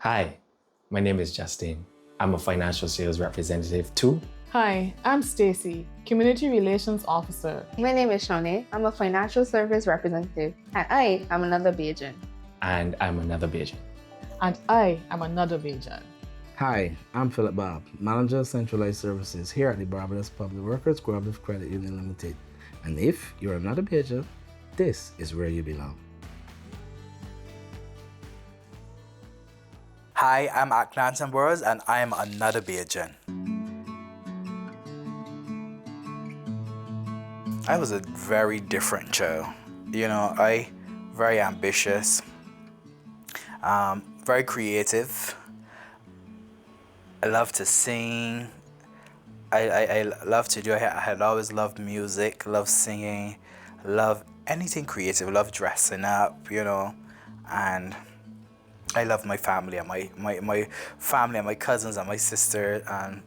Hi, my name is Justine. I'm a financial sales representative too. Hi, I'm Stacy, Community Relations Officer. My name is Shawnee. I'm a financial service representative, and I am Anudda Bajan. And I'm Anudda Bajan. And I am Anudda Bajan. Hi, I'm Philip Bob, Manager of Centralized Services here at the Barbados Public Workers Cooperative Credit Union Limited. And if you're Anudda Bajan, this is where you belong. Hi, I'm Akhnaten Burrowes, and I am Anudda Bajan. I was a very different child. I very ambitious, very creative. I love to sing. I love to do. I had always loved music, loved singing, love anything creative, love dressing up, and I love my family and my family and my cousins and my sister and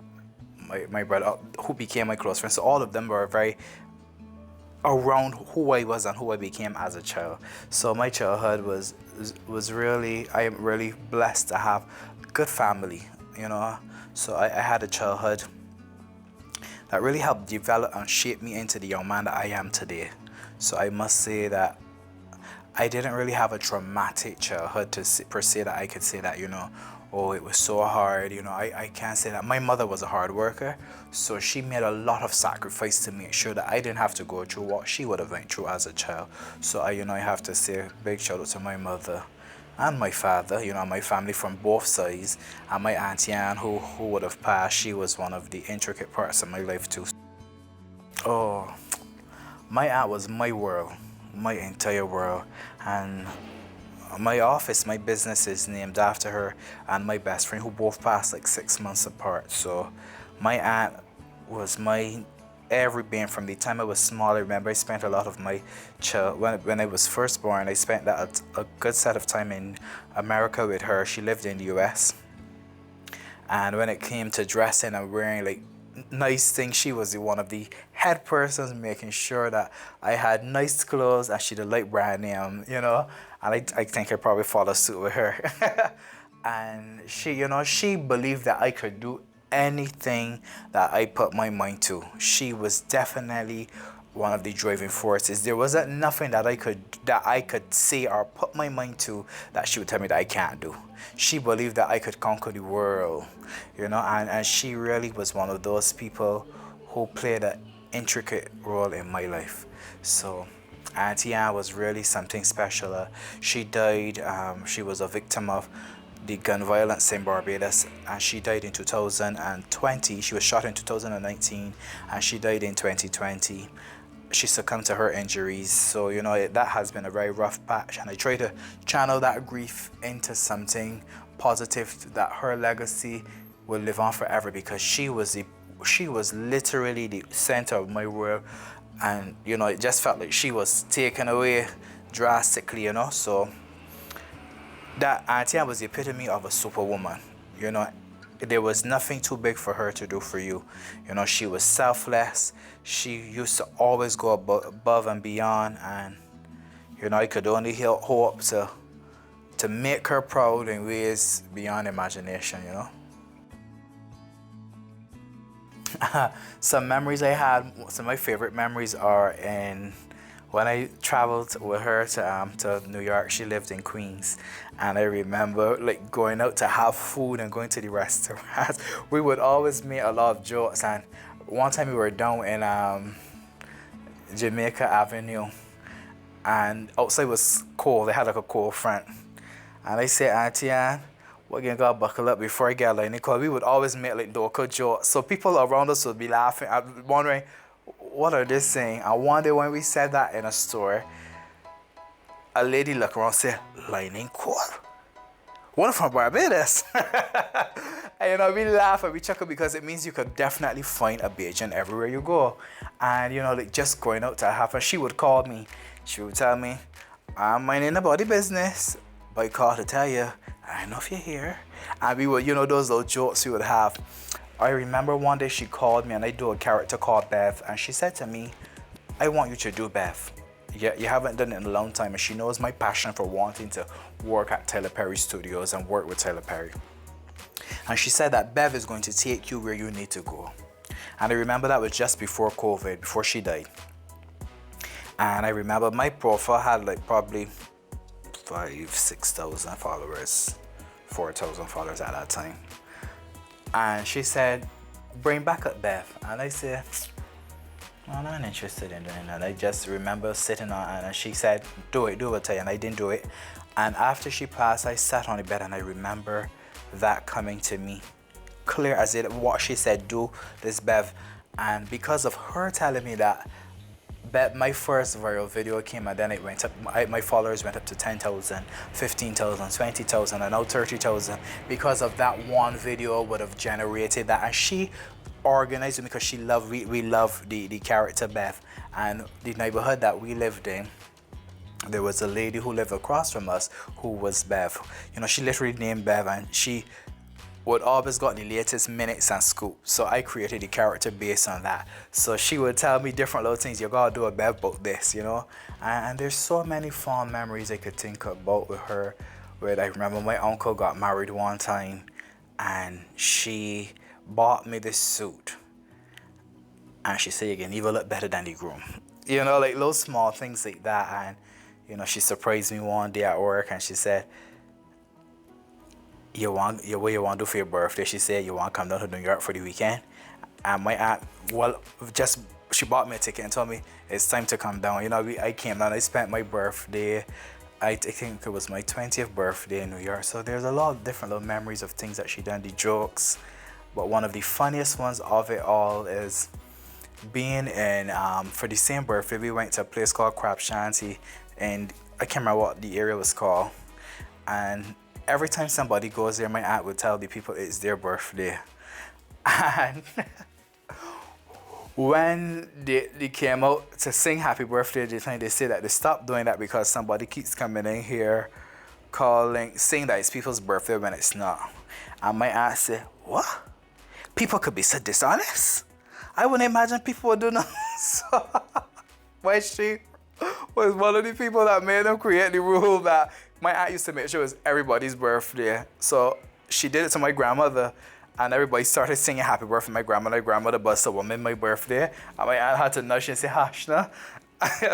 my brother who became my close friends. So all of them were very around who I was and who I became as a child. So my childhood was really, I am really blessed to have good family, So I had a childhood that really helped develop and shape me into the young man that I am today. So I must say that I didn't really have a traumatic childhood per se that I could say that, oh, it was so hard. I can't say that. My mother was a hard worker, so she made a lot of sacrifice to make sure that I didn't have to go through what she would have went through as a child. So I have to say a big shout out to my mother and my father, my family from both sides, and my auntie Anne who would have passed. She was one of the intricate parts of my life too. Oh, my aunt was my world, my entire world, and my office, my business is named after her and my best friend who both passed like 6 months apart. So my aunt was my everything from the time I was small. I remember I spent a lot of my when I was first born, I spent that a good set of time in America with her. She lived in the US. And when it came to dressing and wearing like nice things, she was one of the head persons making sure that I had nice clothes and she did like brand name, and I think I probably followed suit with her. And she believed that I could do anything that I put my mind to. She was definitely one of the driving forces. There wasn't nothing that I could say or put my mind to that she would tell me that I can't do. She believed that I could conquer the world, and she really was one of those people who played an intricate role in my life. So Auntie Anne was really something special. She died, she was a victim of the gun violence in Barbados, and she died in 2020. She was shot in 2019, and she died in 2020. She succumbed to her injuries. So, that has been a very rough patch, and I try to channel that grief into something positive, that her legacy will live on forever, because she was literally the center of my world, and it just felt like she was taken away drastically, so that Auntie Anne was the epitome of a superwoman. There was nothing too big for her to do for you. She was selfless. She used to always go above and beyond, and I could only hope to make her proud in ways beyond imagination. Some memories I had, some of my favorite memories are when I traveled with her to New York. She lived in Queens, and I remember like going out to have food and going to the restaurants. We would always make a lot of jokes, and one time we were down in Jamaica Avenue, and outside was cold. They had like a cold front, and I said, Auntie Anne, we're gonna go buckle up before I get like because we would always make like local jokes. So people around us would be laughing, wondering, what are they saying? And one day when we said that in a store, a lady looked around and said, lightning cold? One from Barbados. And we laugh and we chuckle because it means you could definitely find a Bajan everywhere you go. And like just going out to have her, she would call me. She would tell me, I'm minding about the business, but I called to tell you, I don't know if you're here. And we would, those little jokes we would have. I remember one day she called me, and I do a character called Bev, and she said to me, I want you to do Bev. you haven't done it in a long time, and she knows my passion for wanting to work at Tyler Perry Studios and work with Tyler Perry. And she said that Bev is going to take you where you need to go. And I remember that was just before COVID, before she died. And I remember my profile had like probably 6,000 followers, 4,000 followers at that time. And she said, bring back up Bev. And I said, I'm not interested in doing that. I just remember sitting on, and she said, do it, and I didn't do it. And after she passed, I sat on the bed, and I remember that coming to me clear as it what she said, do this, Bev. And because of her telling me that, my first viral video came, and then it went up. My followers went up to 10,000, 15,000, 20,000, and now 30,000. Because of that one video would have generated that. And she organized it because she loved, we love the character Bev. And the neighborhood that we lived in, there was a lady who lived across from us who was Bev. You know, she literally named Bev, and she would always got the latest minutes and scoops. So I created the character based on that. So she would tell me different little things. You gotta do a Bev about this, you know. And there's so many fond memories I could think about with her. Where I remember my uncle got married one time, and she bought me this suit. And she said, you can even look better than the groom. You know, like those small things like that. And, you know, she surprised me one day at work, and she said, what you want to do for your birthday? She said, you want to come down to New York for the weekend? And my aunt, she bought me a ticket and told me, it's time to come down. You know, I came down, I spent my birthday, I think it was my 20th birthday in New York. So there's a lot of different little memories of things that she done, the jokes. But one of the funniest ones of it all is being in, for the same birthday, we went to a place called Crab Shanty, and I can't remember what the area was called. And every time somebody goes there, my aunt would tell the people it's their birthday. And when they came out to sing happy birthday, they say that they stopped doing that because somebody keeps coming in here saying that it's people's birthday when it's not. And my aunt said, what? People could be so dishonest? I wouldn't imagine people would do that. So, why she was one of the people that made them create the rule that my aunt used to make sure it was everybody's birthday. So she did it to my grandmother, and everybody started singing happy birthday to my grandmother. My grandmother buzzed a woman my birthday, and my aunt had to nudge and say, hush now.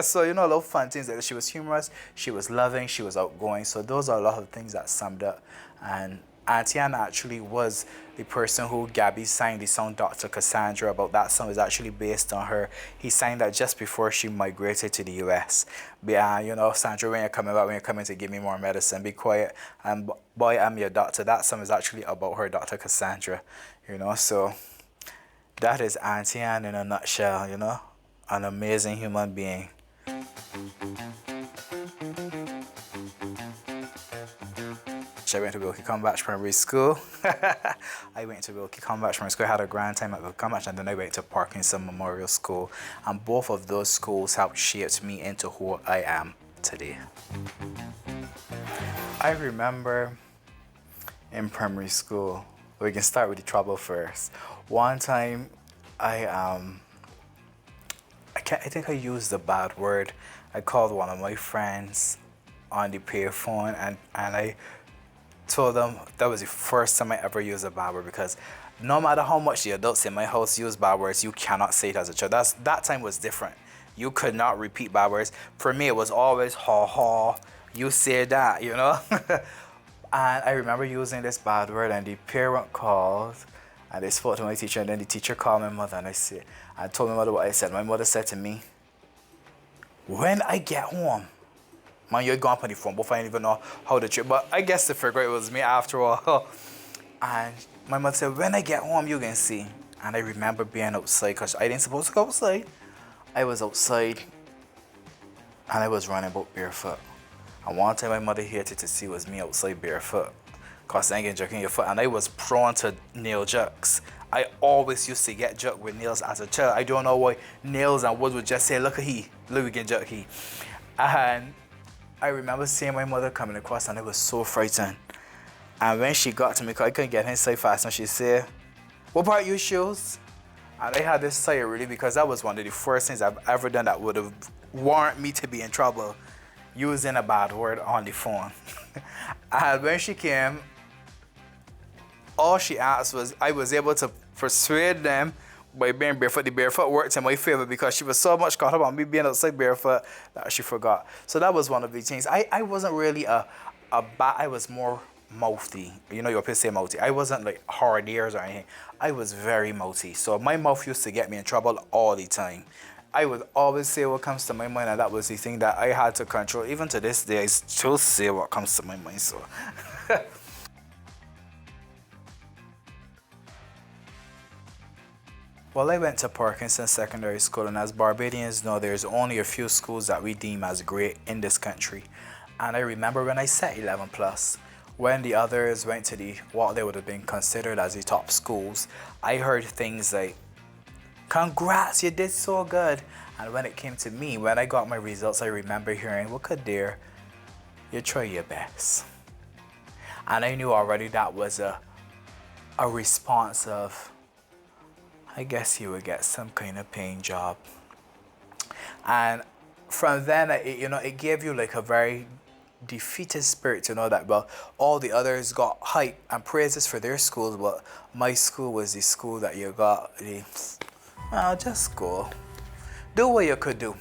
So, you know, a lot of fun things. Like she was humorous, she was loving, she was outgoing. So those are a lot of things that summed up. And Auntie Anna actually was the person who Gabby sang the song Dr. Cassandra about. That song is actually based on her. He sang that just before she migrated to the US. But, you know, Sandra, when you're coming to give me more medicine, be quiet. And boy, I'm your doctor. That song is actually about her, Dr. Cassandra. You know, so that is Auntie Anne in a nutshell, you know. An amazing human being. I went to Wilkie Combach Primary School. I went to Wilkie Combach Primary School. I had a grand time at Wilkie Combach, and then I went to Parkinson Memorial School. And both of those schools helped shape me into who I am today. I remember in primary school, we can start with the trouble first. One time, I think I used a bad word. I called one of my friends on the payphone, and I told them that was the first time I ever used a bad word, because no matter how much the adults in my house use bad words, you cannot say it as a child. That time was different. You could not repeat bad words. For me, it was always ha ha, you say that, you know? And I remember using this bad word, and the parent called, and they spoke to my teacher, and then the teacher called my mother, and I told my mother what I said. My mother said to me, when I get home, man, you're gone on the phone, but I didn't even know how to treat. But I guess the figure it was me after all. And my mother said, when I get home, you can see. And I remember being outside, because I didn't supposed to go outside. I was outside, and I was running about barefoot. And one time my mother hated to see was me outside barefoot, because I ain't jerking your foot. And I was prone to nail jucks. I always used to get jucked with nails as a child. I don't know why nails and wood would just say, look at he, look, we can juck he. And I remember seeing my mother coming across, and I was so frightened. And when she got to me, because I couldn't get inside fast, and she said, what about your shoes? And I had this sigh really, because that was one of the first things I've ever done that would have warrant me to be in trouble using a bad word on the phone. And when she came, all she asked was, I was able to persuade them by being barefoot. The barefoot worked in my favor because she was so much caught up on me being outside barefoot that she forgot. So that was one of the things. I wasn't really I was more mouthy. You know, your people say mouthy. I wasn't like hard ears or anything. I was very mouthy. So my mouth used to get me in trouble all the time. I would always say what comes to my mind, and that was the thing that I had to control. Even to this day, I still say what comes to my mind. So. Well, I went to Parkinson Secondary School, and as Barbadians know, there's only a few schools that we deem as great in this country. And I remember when I set 11 plus, when the others went to what they would have been considered as the top schools, I heard things like, congrats, you did so good. And when it came to me, when I got my results, I remember hearing, well, good dear, you try your best. And I knew already that was a response of, I guess you would get some kind of paying job. And from then, it gave you like a very defeated spirit to know that, well, all the others got hype and praises for their schools, but my school was the school that you got well, just go. Do what you could do.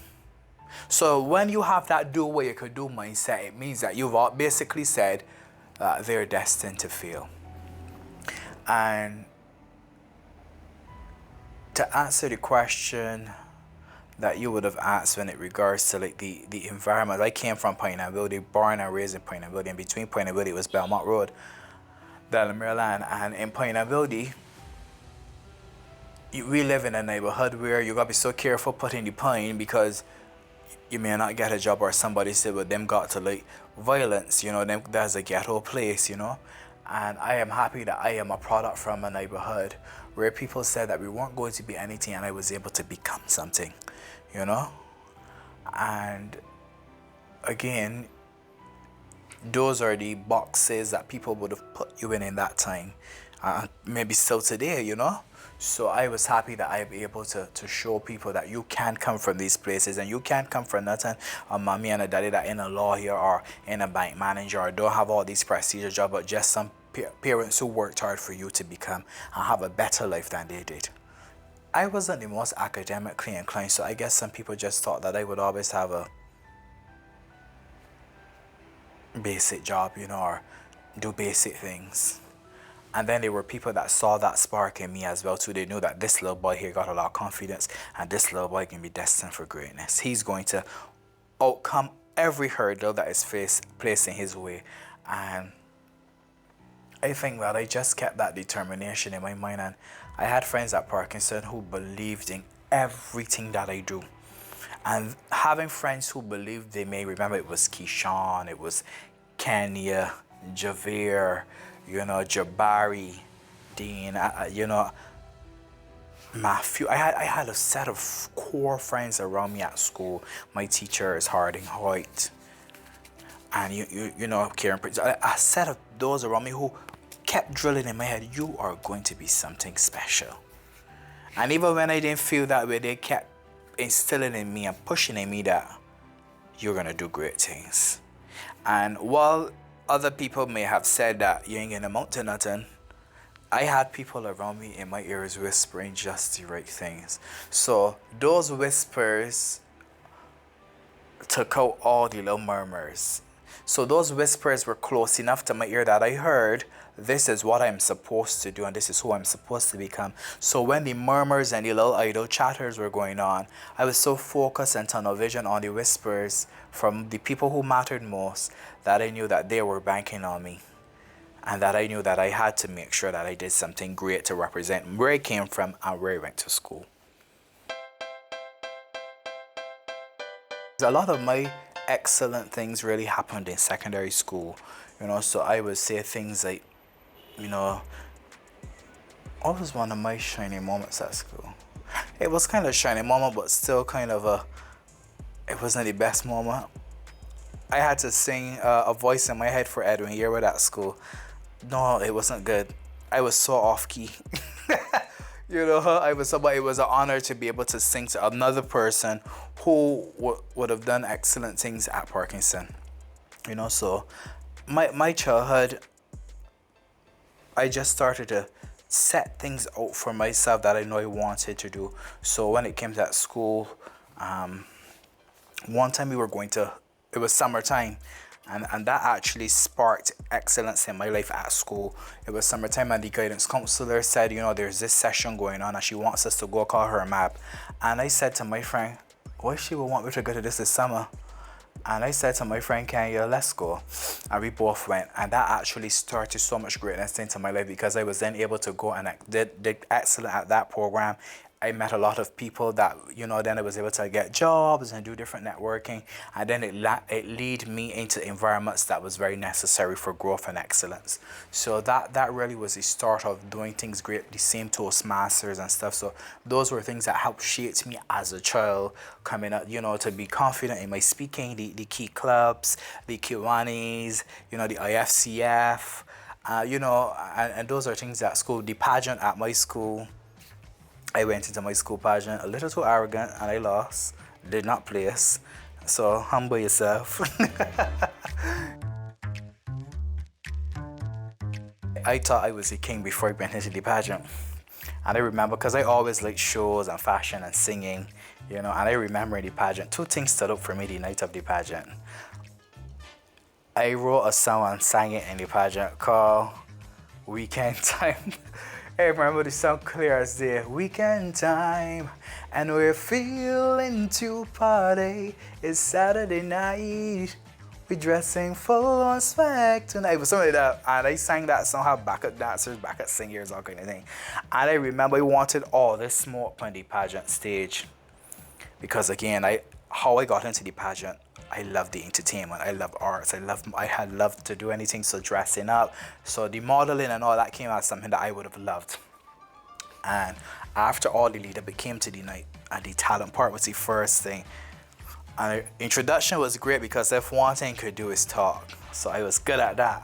So when you have that do what you could do mindset, it means that you've basically said they're destined to fail. And to answer the question that you would have asked when it regards to like the environment, I came from Pineapple, born and raised in Pineapple, and between Pineapple was Belmont Road, Delaware, Maryland, and in Pineapple, we live in a neighborhood where you gotta be so careful putting the pine because you may not get a job, or somebody said, well, them got to like violence, them that's a ghetto place, And I am happy that I am a product from a neighborhood where people said that we weren't going to be anything, and I was able to become something, And again, those are the boxes that people would have put you in that time, maybe still today, So I was happy that I am able to show people that you can come from these places, and you can't come from nothing. A mommy and a daddy that in a lawyer or in a bank manager or don't have all these prestigious jobs, but just some parents who worked hard for you to become and have a better life than they did. I wasn't the most academically inclined, so I guess some people just thought that I would always have a basic job, or do basic things. And then there were people that saw that spark in me as well too. They knew that this little boy here got a lot of confidence, and this little boy can be destined for greatness. He's going to overcome every hurdle that is placed in his way. And I think that I just kept that determination in my mind, and I had friends at Parkinson who believed in everything that I do. And having friends who believed, they may remember it was Keyshawn, it was Kenya, Javier, Jabari, Dean, Matthew. I had a set of core friends around me at school. My teachers, Harding Hoyt, and Karen Prince. A set of those around me who kept drilling in my head, you are going to be something special. And even when I didn't feel that way, they kept instilling in me and pushing in me that you're gonna do great things. And while other people may have said that you ain't gonna amount to nothing, I had people around me in my ears whispering just the right things. So those whispers took out all the little murmurs. So those whispers were close enough to my ear that I heard, this is what I'm supposed to do and this is who I'm supposed to become. So when the murmurs and the little idle chatters were going on, I was so focused and tunnel vision on the whispers from the people who mattered most that I knew that they were banking on me. And that I knew that I had to make sure that I did something great to represent where I came from and where I went to school. A lot of my excellent things really happened in secondary school, so I would say things like, what was one of my shining moments at school? It was kind of a shining moment, but still kind of it wasn't the best moment. I had to sing a voice in my head for Edwin Yearwood at school. No, it wasn't good. I was so off key. You know, it was an honor to be able to sing to another person who would have done excellent things at Parkinson. You know, so my childhood, I just started to set things out for myself that I know I wanted to do. So when it came to that school, one time it was summertime, and that actually sparked excellence in my life at school. It was summertime, and the guidance counselor said, you know, there's this session going on and she wants us to go call her a map. And I said to my friend, why she would want me to go to this summer? And I said to my friend Kenya, let's go. And we both went. And that actually started so much greatness into my life, because I was then able to go and did excellent at that program. I met a lot of people that, you know, then I was able to get jobs and do different networking. And then it led me into environments that was very necessary for growth and excellence. So that really was the start of doing things great, the same Toastmasters and stuff. So those were things that helped shape me as a child coming up, you know, to be confident in my speaking, the key clubs, the Kiwanis, you know, the IFCF, you know, and those are things at school. The pageant at my school, I went into my school pageant a little too arrogant and I lost. Did not place. So humble yourself. I thought I was a king before I went into the pageant. And I remember, because I always liked shows and fashion and singing, you know, and I remember in the pageant, two things stood up for me the night of the pageant. I wrote a song and sang it in the pageant called Weekend Time. I remember the song clear as day. Weekend time, and we're feeling to party. It's Saturday night. We're dressing full on swag tonight. It was something like that. And I sang that song, have backup dancers, backup singers, all kind of thing. And I remember I wanted all this smoke on the pageant stage. Because again, how I got into the pageant, I love the entertainment. I love arts. I had loved to do anything. So dressing up, so the modeling and all that came out something that I would have loved. And after all the lead up, it came to the night, and the talent part was the first thing. And the introduction was great, because if one thing could do is talk, so I was good at that.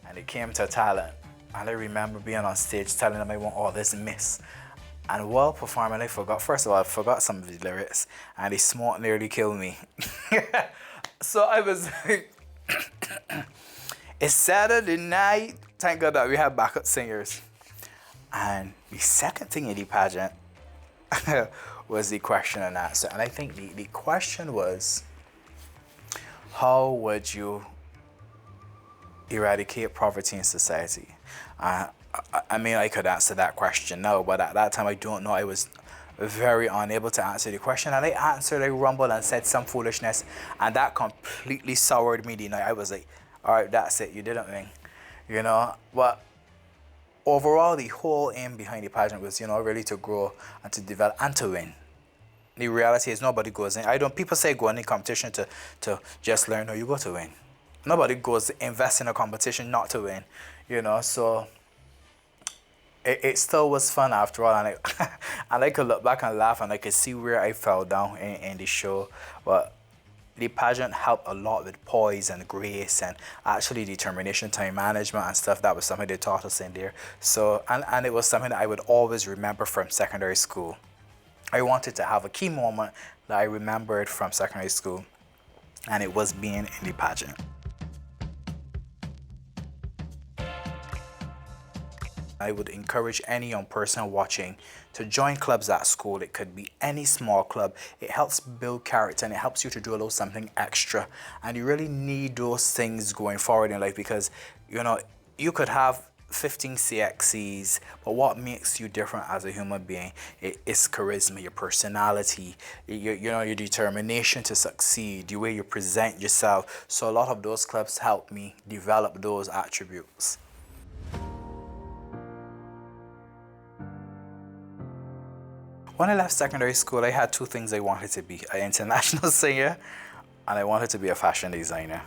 And it came to talent, and I remember being on stage telling them I want all this miss. And while performing, I forgot some of the lyrics, and the smoke nearly killed me. So I was like, it's Saturday night. Thank God that we have backup singers. And the second thing in the pageant was the question and answer. And I think the question was, how would you eradicate poverty in society? I mean, I could answer that question now, but at that time, I don't know. I was very unable to answer the question. And I answered, I rumbled and said some foolishness. And that completely soured me the night. I was like, all right, that's it. You didn't win. You know? But overall, the whole aim behind the pageant was, you know, really to grow and to develop and to win. The reality is nobody goes in. People say go in competition to just learn. No, you go to win. Nobody goes invest in a competition not to win. You know, so it still was fun after all, and I could look back and laugh, and I could see where I fell down in the show. But the pageant helped a lot with poise and grace and actually determination, time management and stuff. That was something they taught us in there. So and it was something that I would always remember from secondary school. I wanted to have a key moment that I remembered from secondary school, and it was being in the pageant. I would encourage any young person watching to join clubs at school. It could be any small club. It helps build character, and it helps you to do a little something extra. And you really need those things going forward in life, because, you know, you could have 15 CXCs, but what makes you different as a human being is charisma, your personality, your determination to succeed, the way you present yourself. So a lot of those clubs helped me develop those attributes. When I left secondary school, I had two things I wanted to be: an international singer, and I wanted to be a fashion designer.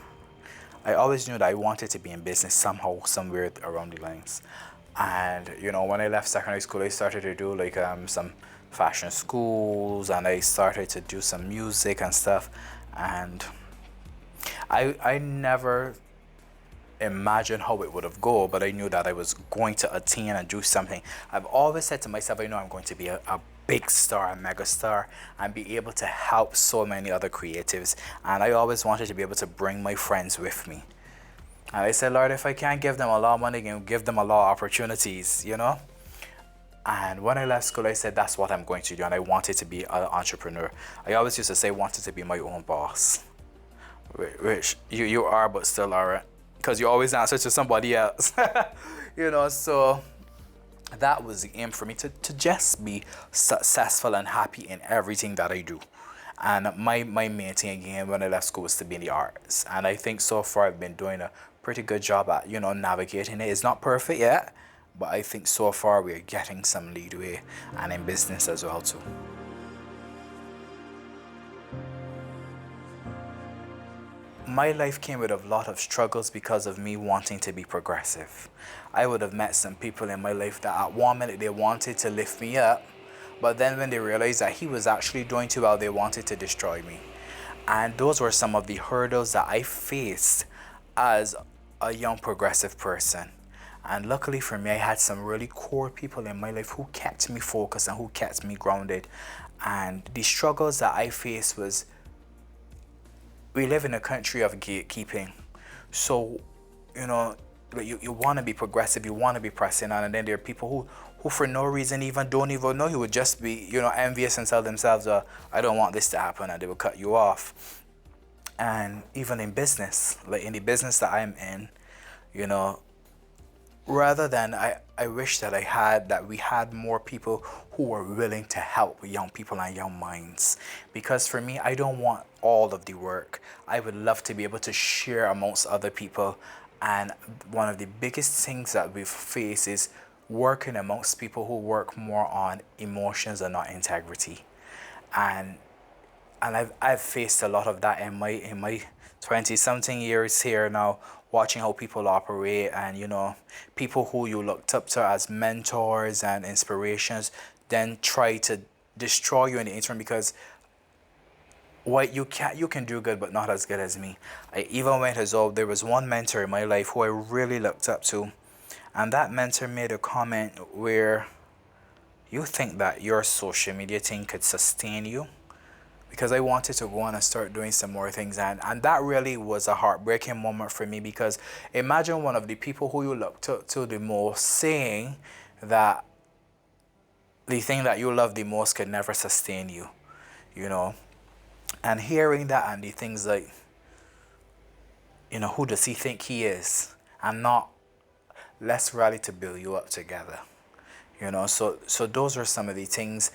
I always knew that I wanted to be in business somehow, somewhere around the lines. And, you know, when I left secondary school, I started to do like some fashion schools, and I started to do some music and stuff. And I never imagine how it would have gone, but I knew that I was going to attain and do something. I've always said to myself, I know I'm going to be a big star, a mega star, and be able to help so many other creatives. And I always wanted to be able to bring my friends with me. And I said, Lord, if I can't give them a lot of money, I can give them a lot of opportunities, you know? And when I left school, I said, that's what I'm going to do. And I wanted to be an entrepreneur. I always used to say, wanted to be my own boss. Which you are, but still aren't. Because you always answer to somebody else. You know, so that was the aim for me, to just be successful and happy in everything that I do. And my main thing again when I left school was to be in the arts. And I think so far I've been doing a pretty good job at, you know, navigating it. It's not perfect yet, but I think so far we're getting some leadway, and in business as well too. My life came with a lot of struggles because of me wanting to be progressive. I would have met some people in my life that at one minute they wanted to lift me up, but then when they realized that he was actually doing too well, they wanted to destroy me. And those were some of the hurdles that I faced as a young progressive person. And luckily for me, I had some really core people in my life who kept me focused and who kept me grounded. And the struggles that I faced was, we live in a country of gatekeeping. So, you know, you want to be progressive, you want to be pressing on, and then there are people who for no reason even don't even know you, would just be, you know, envious and tell themselves, I don't want this to happen, and they will cut you off. And even in business, like in the business that I'm in, you know, rather than, I wish that we had more people who were willing to help young people and young minds. Because for me, I don't want all of the work. I would love to be able to share amongst other people. And one of the biggest things that we face is working amongst people who work more on emotions and not integrity. And I've faced a lot of that in my 20-something years here now, watching how people operate, and, you know, people who you looked up to as mentors and inspirations then try to destroy you in the interim, because what you can do good but not as good as me. I even went as though there was one mentor in my life who I really looked up to, and that mentor made a comment where, you think that your social media thing could sustain you? Because I wanted to go on and start doing some more things, and that really was a heartbreaking moment for me, because imagine one of the people who you look to the most saying that the thing that you love the most could never sustain you, you know. And hearing that, and the things like, you know, who does he think he is? And not, let's rally to build you up together, you know. So those are some of the things,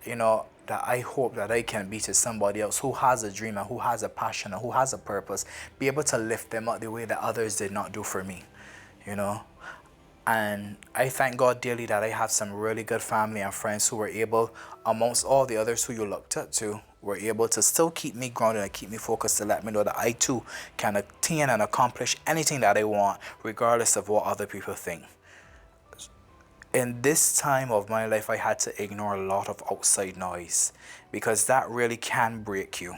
you know, that I hope that I can be to somebody else who has a dream and who has a passion and who has a purpose, be able to lift them up the way that others did not do for me, you know. And I thank God daily that I have some really good family and friends who were able, amongst all the others who you looked up to, were able to still keep me grounded and keep me focused, to let me know that I too can attain and accomplish anything that I want, regardless of what other people think. In this time of my life, I had to ignore a lot of outside noise, because that really can break you.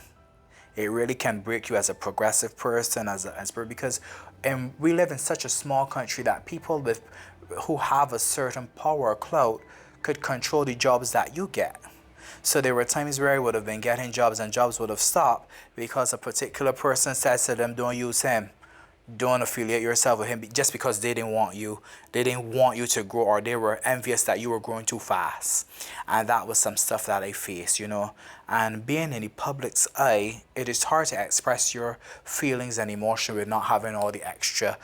It really can break you as a progressive person, because we live in such a small country that people who have a certain power or clout could control the jobs that you get. So there were times where I would have been getting jobs and jobs would have stopped because a particular person said to them, don't use him. Don't affiliate yourself with him, just because they didn't want you to grow, or they were envious that you were growing too fast. And that was some stuff that I faced, you know. And being in the public's eye, it is hard to express your feelings and emotion with not having all the extra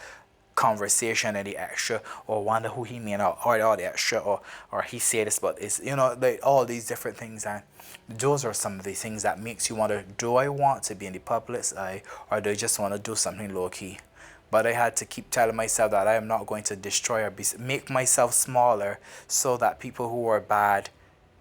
conversation and the extra, or wonder who he mean, or all the extra, or he said this, but it's, you know, like all these different things. And those are some of the things that makes you wonder, do I want to be in the public's eye, or do I just want to do something low-key? But I had to keep telling myself that I am not going to destroy or make myself smaller, so that people who are bad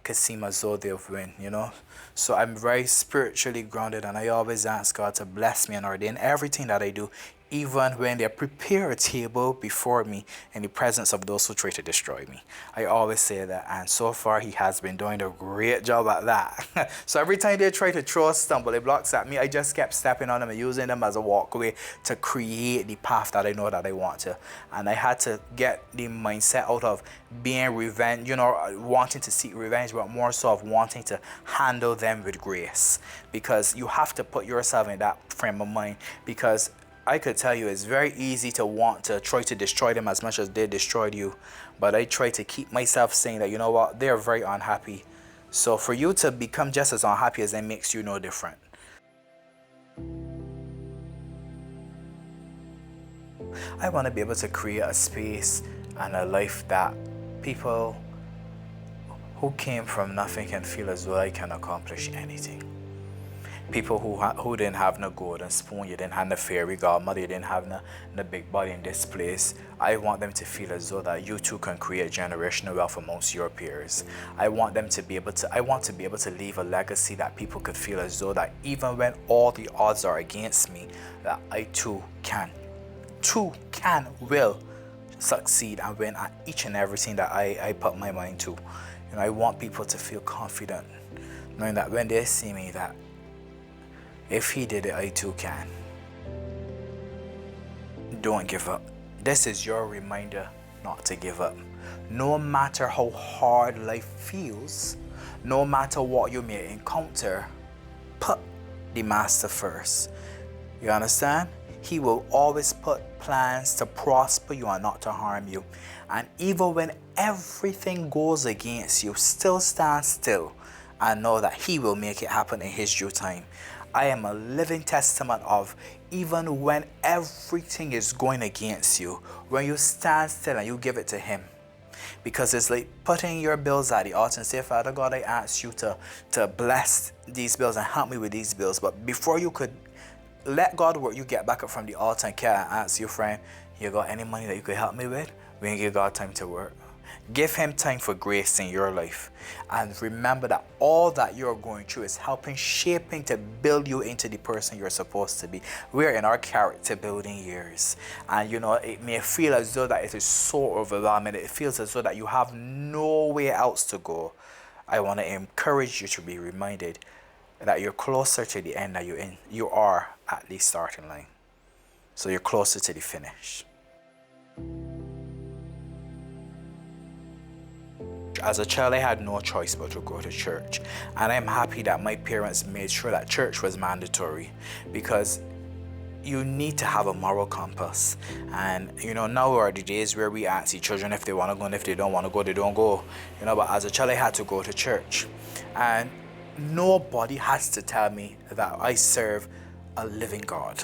could seem as though they'll win, you know. So I'm very spiritually grounded, and I always ask God to bless me and ordain everything that I do, even when they prepare a table before me in the presence of those who try to destroy me. I always say that, and so far he has been doing a great job at that. So every time they try to throw stumbling blocks at me, I just kept stepping on them and using them as a walkway to create the path that I know that I want to. And I had to get the mindset out of being revenge, wanting to seek revenge, but more so of wanting to handle them with grace. Because you have to put yourself in that frame of mind, because I could tell you it's very easy to want to try to destroy them as much as they destroyed you. But I try to keep myself saying that, you know what, they're very unhappy. So for you to become just as unhappy as them makes you no different. I want to be able to create a space and a life that people who came from nothing can feel as though I can accomplish anything. People who didn't have no golden spoon, you didn't have no fairy godmother, you didn't have no big body in this place. I want them to feel as though that you too can create generational wealth amongst your peers. I want to be able to leave a legacy that people could feel as though that even when all the odds are against me, that I too will succeed and win at each and everything that I put my mind to. I want people to feel confident, knowing that when they see me, that if he did it, I too can. Don't give up. This is your reminder not to give up. No matter how hard life feels, no matter what you may encounter, put the master first. You understand? He will always put plans to prosper you and not to harm you. And even when everything goes against you, still stand still and know that he will make it happen in his due time. I am a living testament of, even when everything is going against you, when you stand still and you give it to him. Because it's like putting your bills at the altar and say, Father God, I ask you to bless these bills and help me with these bills. But before you could let God work, you get back up from the altar and care and ask your friend, you got any money that you could help me with? We can give God time to work. Give him time for grace in your life. And remember that all that you're going through is shaping to build you into the person you're supposed to be. We're in our character building years. And it may feel as though that it is so overwhelming. It feels as though that you have nowhere else to go. I want to encourage you to be reminded that you're closer to the end that you're in. You are at the starting line. So you're closer to the finish. As a child, I had no choice but to go to church. And I'm happy that my parents made sure that church was mandatory, because you need to have a moral compass. And now are the days where we ask the children if they want to go, and if they don't want to go, they don't go. But as a child, I had to go to church. And nobody has to tell me that I serve a living God.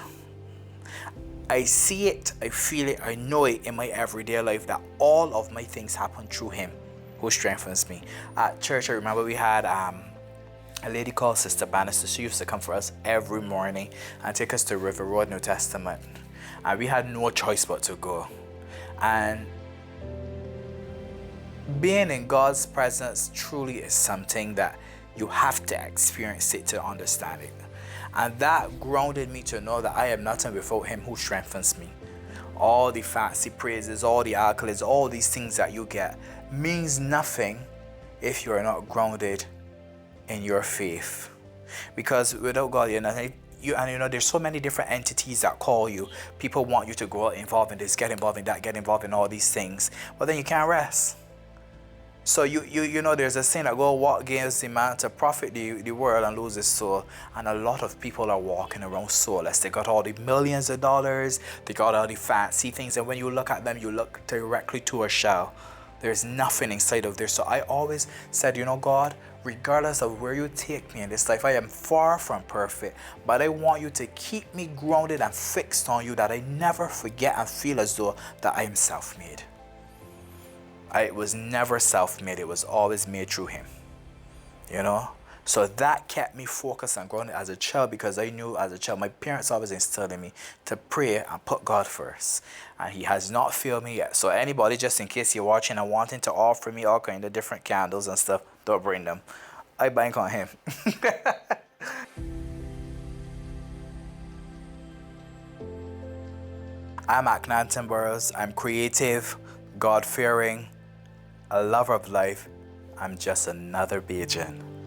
I see it, I feel it, I know it in my everyday life, that all of my things happen through him who strengthens me. At church, I remember we had a lady called Sister Bannister. She used to come for us every morning and take us to River Road, New Testament. And we had no choice but to go. And being in God's presence truly is something that you have to experience it to understand it. And that grounded me to know that I am nothing without him who strengthens me. All the fancy praises, all the accolades, all these things that you get means nothing if you are not grounded in your faith. Because without God, you're nothing. There's so many different entities that call you. People want you to go out involved in this, get involved in that, get involved in all these things. But then you can't rest. So there's a saying that go what gains the man to profit the world and lose his soul. And a lot of people are walking around soulless. They got all the millions of dollars, they got all the fancy things, and when you look at them, you look directly to a shell. There's nothing inside of there. So I always said, God, regardless of where you take me in this life, I am far from perfect, but I want you to keep me grounded and fixed on you, that I never forget and feel as though that I am self-made. I was never self-made. It was always made through him. So that kept me focused and grounded as a child, because I knew as a child, my parents always instilled in me to pray and put God first. And he has not failed me yet. So anybody, just in case you're watching and wanting to offer me all kind of different candles and stuff, don't bring them. I bank on him. I'm Akhnaten Burrowes. I'm creative, God-fearing, a lover of life. I'm just another Bajan.